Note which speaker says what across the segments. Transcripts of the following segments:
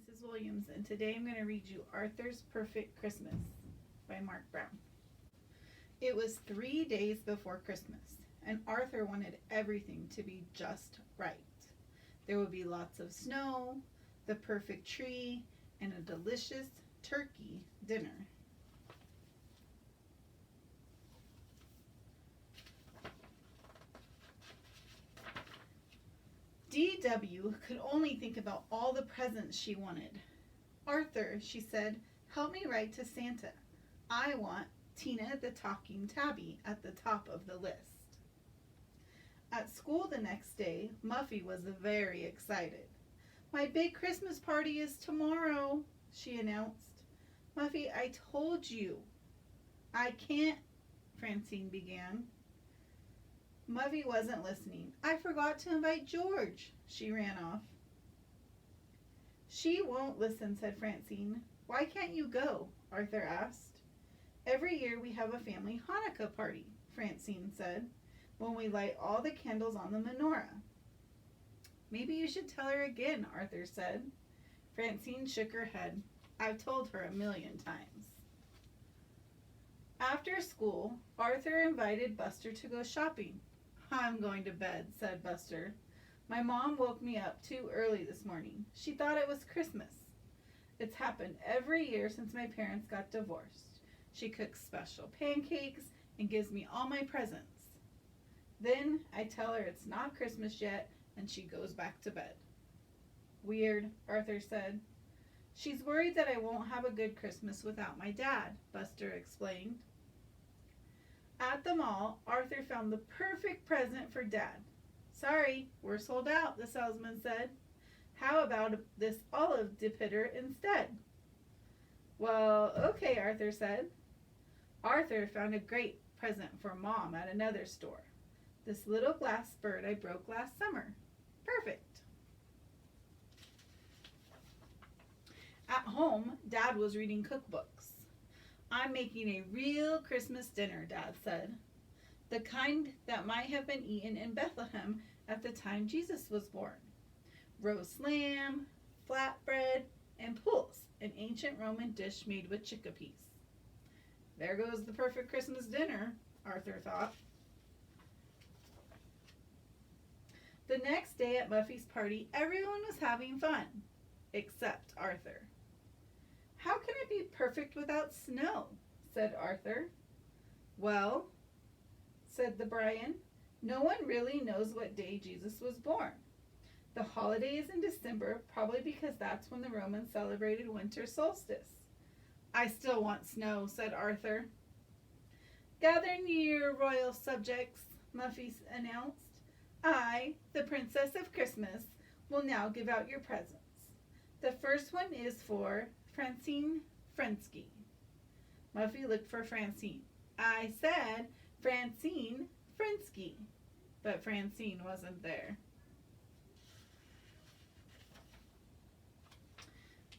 Speaker 1: Mrs. Williams, and today I'm going to read you Arthur's Perfect Christmas by Mark Brown. It was 3 days before Christmas, and Arthur wanted everything to be just right. There would be lots of snow, the perfect tree, and a delicious turkey dinner. D.W. could only think about all the presents she wanted. Arthur, she said, help me write to Santa. I want Tina the Talking Tabby at the top of the list. At school the next day, Muffy was very excited. My big Christmas party is tomorrow, she announced. Muffy, I told you. I can't, Francine began. Muffy wasn't listening. I forgot to invite George, she ran off. She won't listen, said Francine. Why can't you go? Arthur asked. Every year we have a family Hanukkah party, Francine said, when we light all the candles on the menorah. Maybe you should tell her again, Arthur said. Francine shook her head. I've told her 1,000,000 times. After school, Arthur invited Buster to go shopping. I'm going to bed, said Buster. My mom woke me up too early this morning. She thought it was Christmas. It's happened every year since my parents got divorced. She cooks special pancakes and gives me all my presents. Then I tell her it's not Christmas yet and she goes back to bed. Weird, Arthur said. She's worried that I won't have a good Christmas without my dad, Buster explained. At the mall, Arthur found the perfect present for Dad. Sorry, we're sold out, the salesman said. How about this olive dipper instead? Well, okay, Arthur said. Arthur found a great present for Mom at another store. This little glass bird I broke last summer. Perfect. At home, Dad was reading cookbooks. I'm making a real Christmas dinner, Dad said. The kind that might have been eaten in Bethlehem at the time Jesus was born. Roast lamb, flatbread, and pulse, an ancient Roman dish made with chickpeas. There goes the perfect Christmas dinner, Arthur thought. The next day at Muffy's party, everyone was having fun, except Arthur. How can it be perfect without snow? Said Arthur. Well, said the Brian, no one really knows what day Jesus was born. The holiday is in December, probably because that's when the Romans celebrated winter solstice. I still want snow, said Arthur. Gather near, royal subjects, Muffy announced. I, the Princess of Christmas, will now give out your presents. The first one is for Francine Frensky. Muffy looked for Francine. I said Francine Frensky, but Francine wasn't there.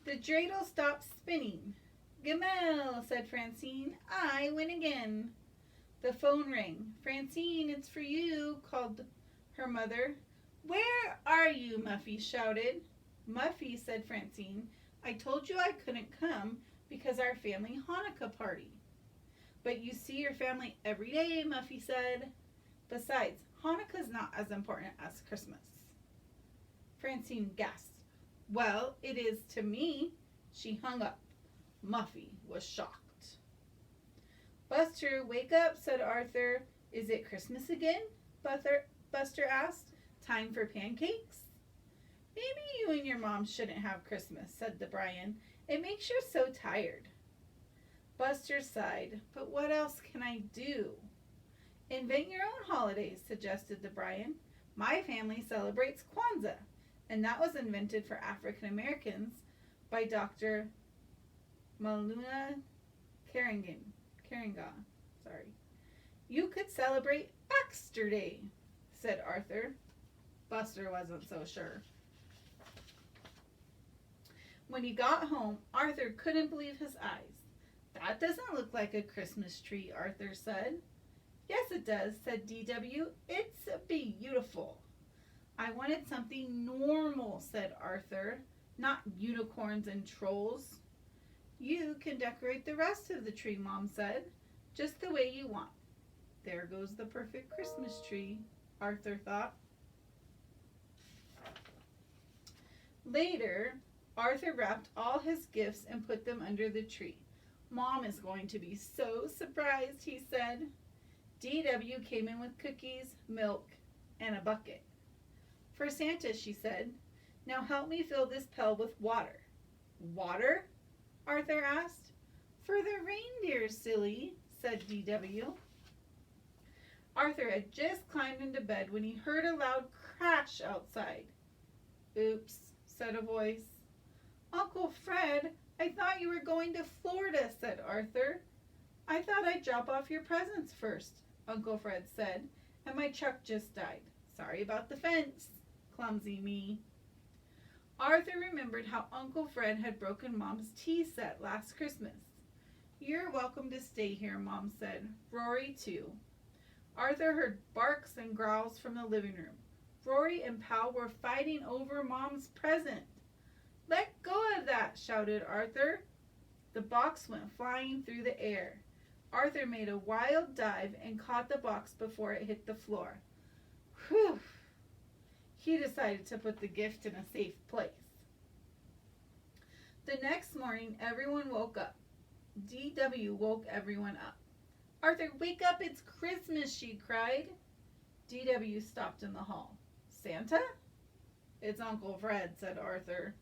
Speaker 1: The dreidel stopped spinning. Gamel, said Francine. I win again. The phone rang. Francine, it's for you, called her mother. Where are you? Muffy shouted. Muffy, said Francine. I told you I couldn't come because our family Hanukkah party. But you see your family every day, Muffy said. Besides, Hanukkah's not as important as Christmas. Francine gasped. Well, it is to me. She hung up. Muffy was shocked. Buster, wake up, said Arthur. Is it Christmas again? Buster asked. Time for pancakes? Maybe you and your mom shouldn't have Christmas, said the Brian. It makes you so tired. Buster sighed. But what else can I do? Invent your own holidays, suggested the Brian. My family celebrates Kwanzaa, and that was invented for African Americans by Dr. Maluna Karenga. You could celebrate Baxter Day, said Arthur. Buster wasn't so sure. When he got home, Arthur couldn't believe his eyes. That doesn't look like a Christmas tree, Arthur said. Yes, it does, said D.W. It's beautiful. I wanted something normal, said Arthur. not unicorns and trolls. You can decorate the rest of the tree, Mom said, just the way you want. There goes the perfect Christmas tree, Arthur thought. Later, Arthur wrapped all his gifts and put them under the tree. Mom is going to be so surprised, he said. D.W. came in with cookies, milk, and a bucket. For Santa, she said. Now help me fill this pail with water. Water? Arthur asked. For the reindeer, silly, said D.W. Arthur had just climbed into bed when he heard a loud crash outside. Oops, said a voice. Uncle Fred, I thought you were going to Florida, said Arthur. I thought I'd drop off your presents first, Uncle Fred said, and my truck just died. Sorry about the fence, clumsy me. Arthur remembered how Uncle Fred had broken Mom's tea set last Christmas. You're welcome to stay here, Mom said. Rory, too. Arthur heard barks and growls from the living room. Rory and Pal were fighting over Mom's present. Let go of that, shouted Arthur. The box went flying through the air. Arthur made a wild dive and caught the box before it hit the floor. Whew! He decided to put the gift in a safe place. The next morning, everyone woke up. D.W. woke everyone up. Arthur, wake up, it's Christmas, she cried. D.W. stopped in the hall. Santa? It's Uncle Fred, said Arthur.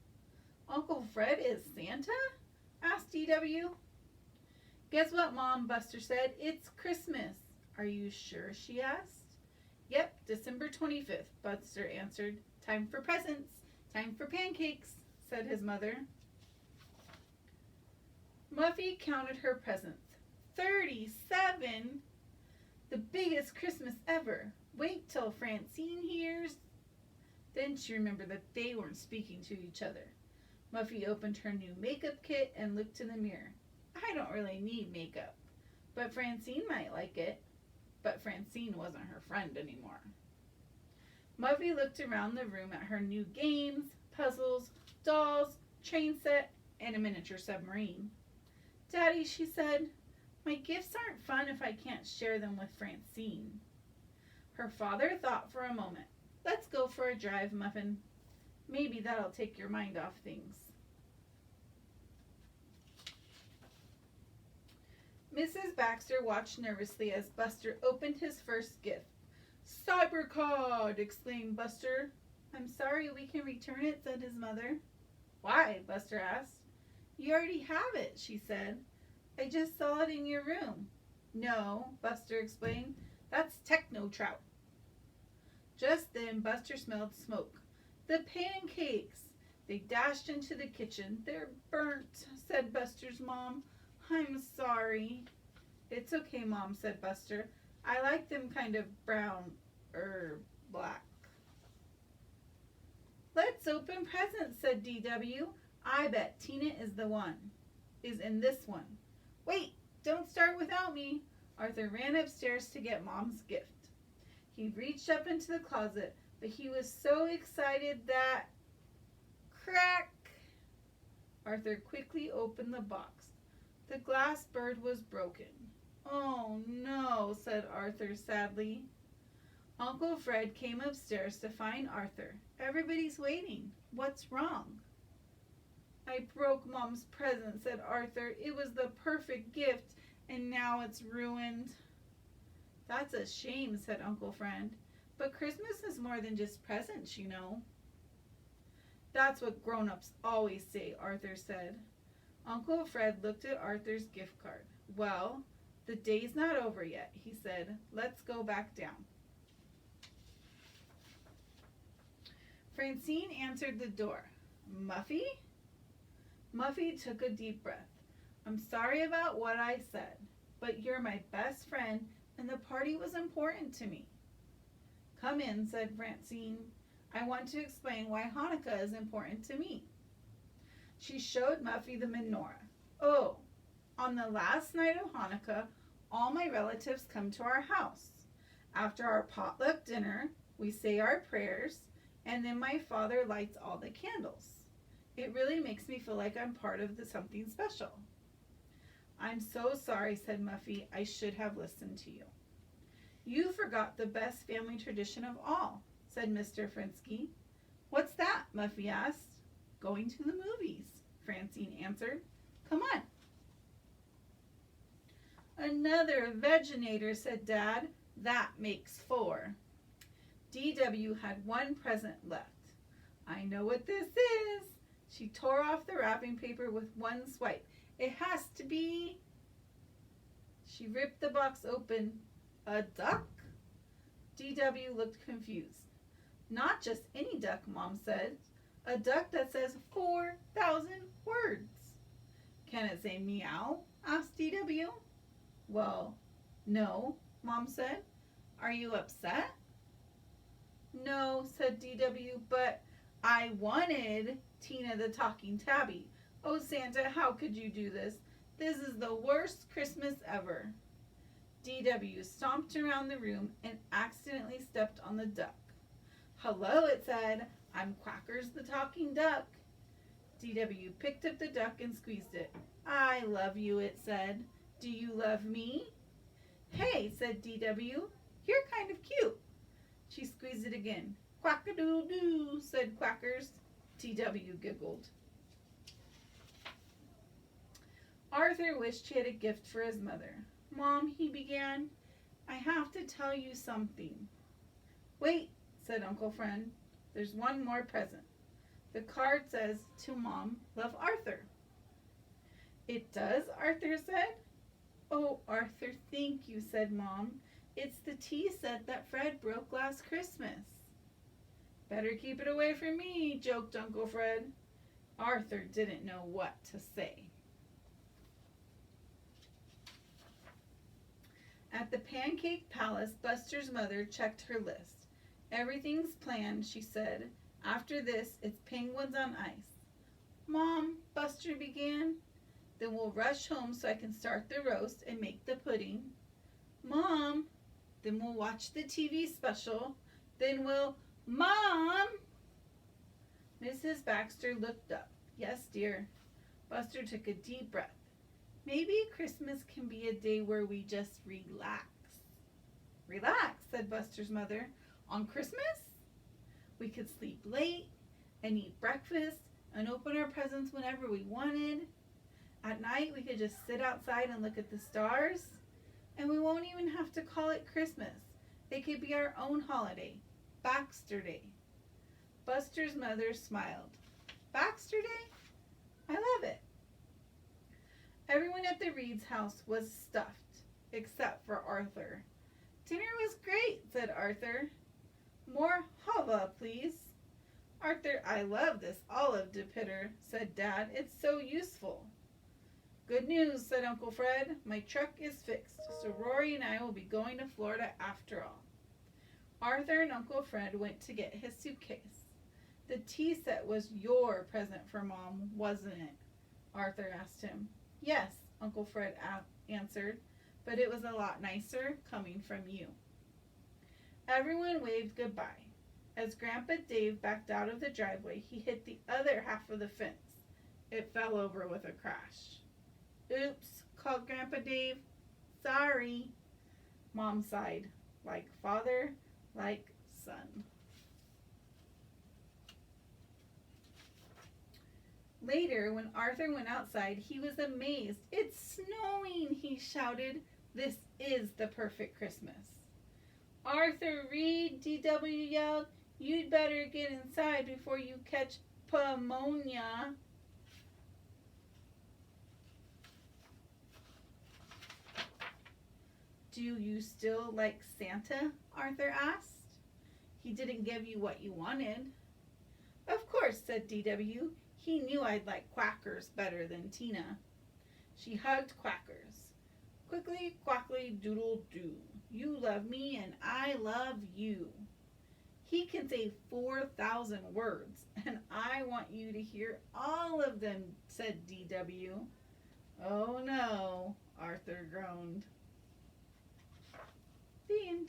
Speaker 1: Uncle Fred is Santa? Asked D.W. Guess what, Mom, Buster said. It's Christmas. Are you sure, she asked. Yep, December 25th, Buster answered. Time for presents. Time for pancakes, said his mother. Muffy counted her presents. 37! The biggest Christmas ever. Wait till Francine hears. Then she remembered that they weren't speaking to each other. Muffy opened her new makeup kit and looked in the mirror. I don't really need makeup, but Francine might like it. But Francine wasn't her friend anymore. Muffy looked around the room at her new games, puzzles, dolls, train set, and a miniature submarine. Daddy, she said, my gifts aren't fun if I can't share them with Francine. Her father thought for a moment. Let's go for a drive, Muffin. Maybe that'll take your mind off things. Mrs. Baxter watched nervously as Buster opened his first gift. Cybercod! Exclaimed Buster. I'm sorry, we can return it, said his mother. Why? Buster asked. You already have it, she said. I just saw it in your room. No, Buster explained. That's Techno Trout. Just then, Buster smelled smoke. The pancakes! They dashed into the kitchen. They're burnt, said Buster's mom. I'm sorry. It's okay, Mom, said Buster. I like them kind of brown black. Let's open presents, said D.W. I bet Tina is in this one. Wait, don't start without me. Arthur ran upstairs to get Mom's gift. He reached up into the closet, but he was so excited that... Crack! Arthur quickly opened the box. The glass bird was broken. Oh no, said Arthur sadly. Uncle Fred came upstairs to find Arthur. Everybody's waiting. What's wrong? I broke Mom's present, said Arthur. It was the perfect gift, and now it's ruined. That's a shame, said Uncle Fred. But Christmas is more than just presents, you know. That's what grown-ups always say, Arthur said. Uncle Fred looked at Arthur's gift card. Well, the day's not over yet, he said. Let's go back down. Francine answered the door. Muffy? Muffy took a deep breath. I'm sorry about what I said, but you're my best friend and the party was important to me. Come in, said Francine. I want to explain why Hanukkah is important to me. She showed Muffy the menorah. Oh, on the last night of Hanukkah, all my relatives come to our house. After our potluck dinner, we say our prayers, and then my father lights all the candles. It really makes me feel like I'm part of something special. I'm so sorry, said Muffy. I should have listened to you. You forgot the best family tradition of all, said Mr. Frinsky. What's that? Muffy asked. Going to the movies, Francine answered. Come on. Another Veginator, said Dad. That makes 4. DW had one present left. I know what this is. She tore off the wrapping paper with one swipe. It has to be... She ripped the box open. A duck? DW looked confused. Not just any duck, Mom said. A duck that says 4,000 words. Can it say meow? Asked DW. Well, no, Mom said. Are you upset? No, said DW, but I wanted Tina the Talking Tabby. Oh, Santa, how could you do this? This is the worst Christmas ever. DW stomped around the room and accidentally stepped on the duck. Hello, it said. I'm Quackers the Talking Duck. DW picked up the duck and squeezed it. I love you, it said. Do you love me? Hey, said DW. You're kind of cute. She squeezed it again. Quack-a-doo-doo, said Quackers. DW giggled. Arthur wished he had a gift for his mother. Mom, he began, I have to tell you something. Wait, said Uncle Fred. There's one more present. The card says, to Mom, love Arthur. It does, Arthur said. Oh, Arthur, thank you, said Mom. It's the tea set that Fred broke last Christmas. Better keep it away from me, joked Uncle Fred. Arthur didn't know what to say. At the Pancake Palace, Buster's mother checked her list. Everything's planned, she said. After this, it's penguins on ice. Mom, Buster began. Then we'll rush home so I can start the roast and make the pudding. Mom, then we'll watch the TV special. Then we'll... Mom! Mrs. Baxter looked up. Yes, dear. Buster took a deep breath. Maybe Christmas can be a day where we just relax. Relax, said Buster's mother. On Christmas? We could sleep late and eat breakfast and open our presents whenever we wanted. At night, we could just sit outside and look at the stars. And we won't even have to call it Christmas. It could be our own holiday, Baxter Day. Buster's mother smiled. Baxter Day? I love it. Everyone at the Reed's house was stuffed, except for Arthur. Dinner was great, said Arthur. More hava, please. Arthur, I love this olive depitter, said Dad. It's so useful. Good news, said Uncle Fred. My truck is fixed, so Rory and I will be going to Florida after all. Arthur and Uncle Fred went to get his suitcase. The tea set was your present for Mom, wasn't it? Arthur asked him. Yes, Uncle Fred answered, but it was a lot nicer coming from you. Everyone waved goodbye. As Grandpa Dave backed out of the driveway, he hit the other half of the fence. It fell over with a crash. Oops, called Grandpa Dave. Sorry. Mom sighed. Like father, like son. Later, when Arthur went outside, he was amazed. It's snowing, he shouted. This is the perfect Christmas. Arthur Reed, DW yelled. You'd better get inside before you catch pneumonia. Do you still like Santa? Arthur asked. He didn't give you what you wanted. Of course, said DW. He knew I'd like Quackers better than Tina. She hugged Quackers. Quickly, quackly, doodle-doo. You love me and I love you. He can say 4,000 words, and I want you to hear all of them, said DW. Oh no, Arthur groaned. The end.